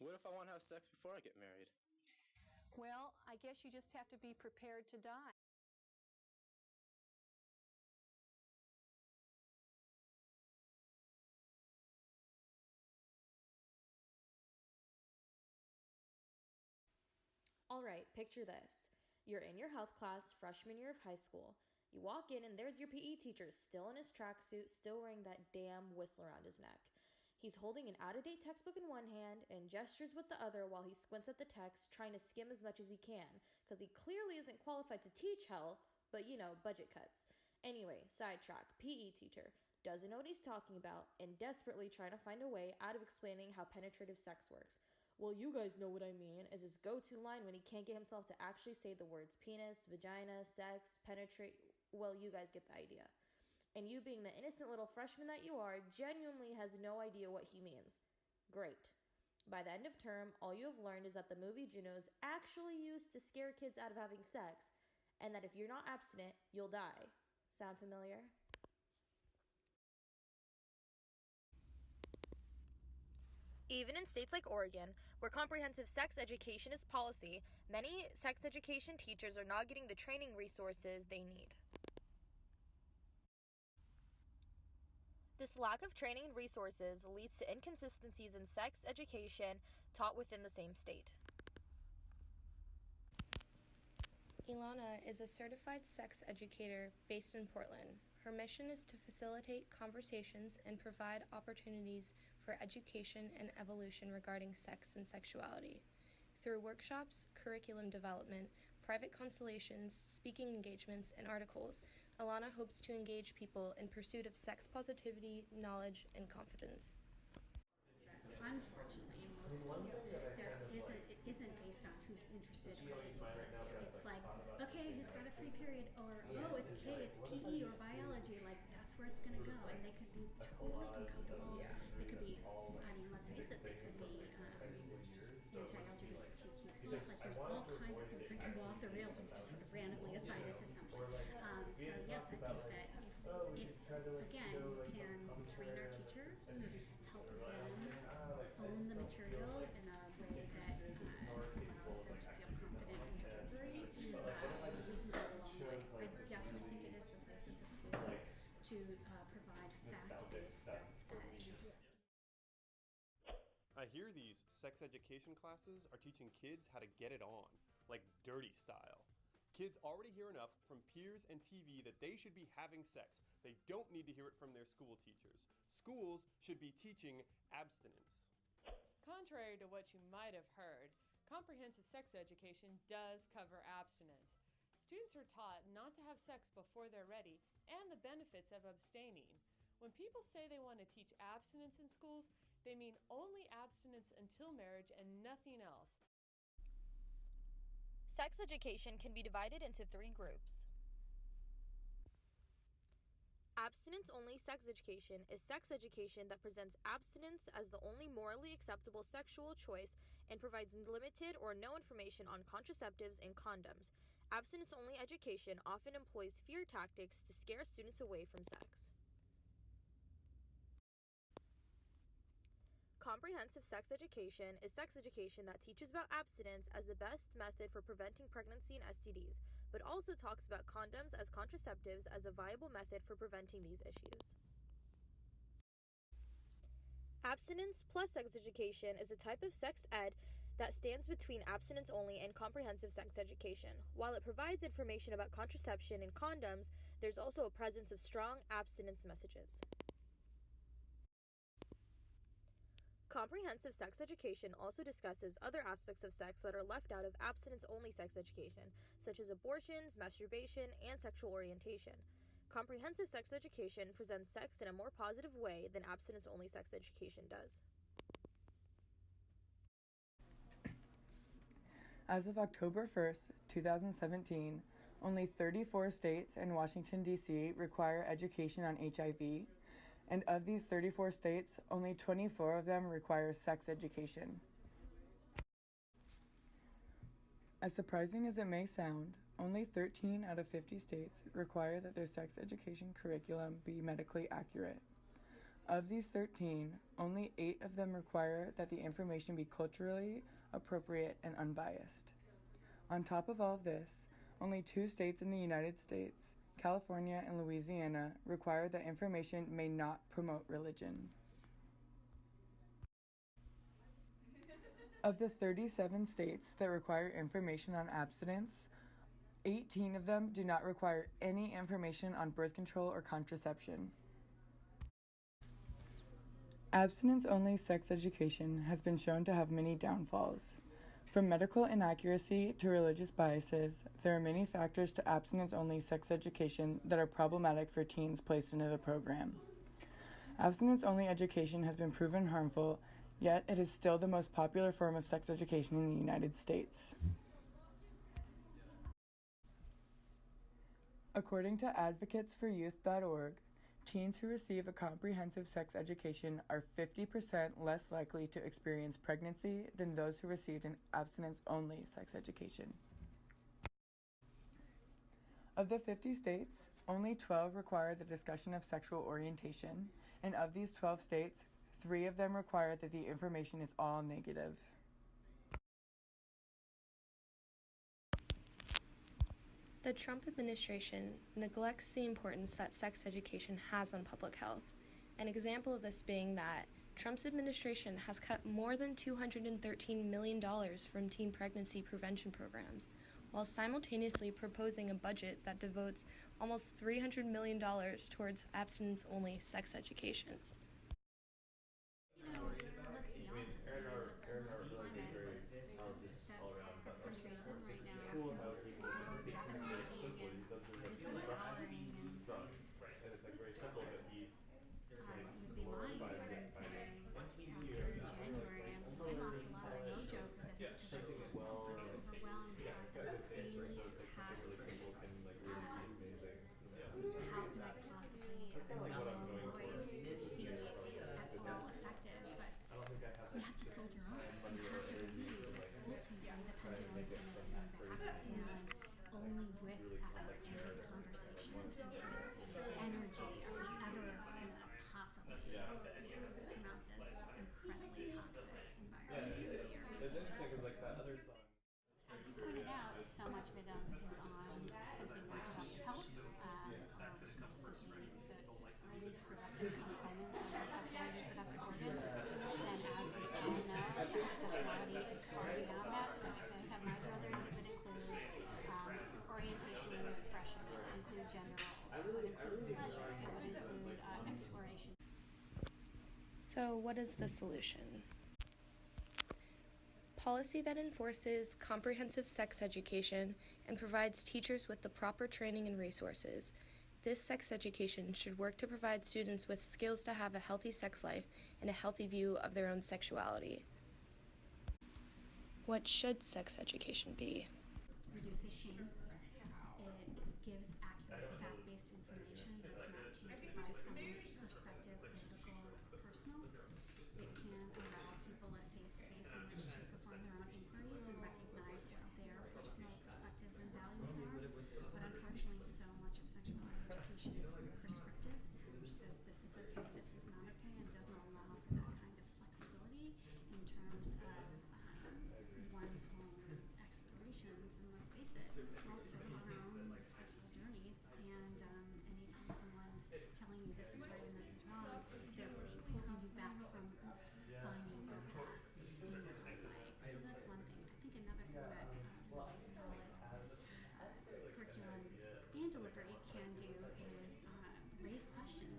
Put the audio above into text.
What if I want to have sex before I get married? Well, I guess you just have to be prepared to die. Alright, picture this. You're in your health class, freshman year of high school. You walk in and there's your PE teacher, still in his tracksuit, still wearing that damn whistle around his neck. He's holding an out-of-date textbook in one hand and gestures with the other while he squints at the text, trying to skim as much as he can, because he clearly isn't qualified to teach health, but budget cuts. Anyway, sidetrack, PE teacher doesn't know what he's talking about and desperately trying to find a way out of explaining how penetrative sex works. Well, you guys know what I mean, is his go-to line when he can't get himself to actually say the words penis, vagina, sex, penetrate. Well, you guys get the idea. And you, being the innocent little freshman that you are, genuinely has no idea what he means. Great. By the end of term, all you have learned is that the movie Juno's actually used to scare kids out of having sex, and that if you're not abstinent, you'll die. Sound familiar? Even in states like Oregon, where comprehensive sex education is policy, many sex education teachers are not getting the training resources they need. This lack of training and resources leads to inconsistencies in sex education taught within the same state. Ilana is a certified sex educator based in Portland. Her mission is to facilitate conversations and provide opportunities for education and evolution regarding sex and sexuality. Through workshops, curriculum development, private consultations, speaking engagements, and articles, Ilana hopes to engage people in pursuit of sex positivity, knowledge, and confidence. Unfortunately, in most schools, it isn't based on who's interested in it. It's like, okay, who's got a free period, or oh, it's PE or biology. Like that's where it's going to go, and they could be totally uncomfortable. They could be, I mean, let's face it, they could be anti-LGBTQ+. Like there's all kinds of things that can go off the rails when you just sort of randomly assign it to something. So yes, I think that if again we can train our teachers, help them own the material in a way that allows them to feel confident in delivery, we can go a long way. I definitely think it is the place of the school to provide fact-based sex ed. I hear these sex education classes are teaching kids how to get it on, like dirty style. Kids already hear enough from peers and TV that they should be having sex. They don't need to hear it from their school teachers. Schools should be teaching abstinence. Contrary to what you might have heard, comprehensive sex education does cover abstinence. Students are taught not to have sex before they're ready and the benefits of abstaining. When people say they want to teach abstinence in schools, they mean only abstinence until marriage and nothing else. Sex education can be divided into 3 groups. Abstinence-only sex education is sex education that presents abstinence as the only morally acceptable sexual choice and provides limited or no information on contraceptives and condoms. Abstinence-only education often employs fear tactics to scare students away from sex. Comprehensive sex education is sex education that teaches about abstinence as the best method for preventing pregnancy and STDs, but also talks about condoms as contraceptives as a viable method for preventing these issues. Abstinence plus sex education is a type of sex ed that stands between abstinence only and comprehensive sex education. While it provides information about contraception and condoms, there's also a presence of strong abstinence messages. Comprehensive sex education also discusses other aspects of sex that are left out of abstinence-only sex education, such as abortions, masturbation, and sexual orientation. Comprehensive sex education presents sex in a more positive way than abstinence-only sex education does. As of October 1st, 2017, only 34 states and Washington, D.C. require education on HIV, and of these 34 states, only 24 of them require sex education. As surprising as it may sound, only 13 out of 50 states require that their sex education curriculum be medically accurate. Of these 13, only 8 of them require that the information be culturally appropriate and unbiased. On top of all of this, only 2 states in the United States, California and Louisiana, require that information may not promote religion. Of the 37 states that require information on abstinence, 18 of them do not require any information on birth control or contraception. Abstinence-only sex education has been shown to have many downfalls. From medical inaccuracy to religious biases, there are many factors to abstinence-only sex education that are problematic for teens placed into the program. Abstinence-only education has been proven harmful, yet it is still the most popular form of sex education in the United States. According to advocatesforyouth.org, teens who receive a comprehensive sex education are 50% less likely to experience pregnancy than those who received an abstinence-only sex education. Of the 50 states, only 12 require the discussion of sexual orientation, and of these 12 states, 3 of them require that the information is all negative. The Trump administration neglects the importance that sex education has on public health. An example of this being that Trump's administration has cut more than $213 million from teen pregnancy prevention programs, while simultaneously proposing a budget that devotes almost $300 million towards abstinence-only sex education. You know, let's be honest, I mean, the climate that our country is in right now is so devastating and disempowering, and would be lying here and say after January, I lost a lot of my mojo for this because I felt so overwhelmed by the tax and how can I possibly, as a woman voice, be at all effective, but you have to soldier on. You have to believe ultimately the pendulum is going to swing back, and only with effort and with conversation and with energy are we ever going to possibly surmount this incredibly toxic environment we are in. As you pointed out, so much of it is on simply reproductive health, simply the reproductive components of our sexually reproductive organs. And as we all know, sex and sexuality is far beyond that. So if I have my druthers, it would include orientation and expression. It would include gender roles. It would include pleasure. It would include exploration. So what is the solution? Policy that enforces comprehensive sex education and provides teachers with the proper training and resources. This sex education should work to provide students with skills to have a healthy sex life and a healthy view of their own sexuality. What should sex education be? Reduces shame. It gives accurate, fact-based information that's not tainted by someone's perspective, political, or personal. It can allow people a safe space in which to perform their own inquiries and recognize what their personal perspectives and values are. But unfortunately, so much of sexuality education is prescriptive, which says this is okay, this is not okay, and doesn't allow for that kind of flexibility in terms of one's own explorations. And let's face it, we're all sort of on our own sexual journeys, and anytime someone's telling you this is right and this is wrong, they're holding you back from finding your path in your own way. So that's one thing. I think another thing that really solid curriculum and delivery can do is raise questions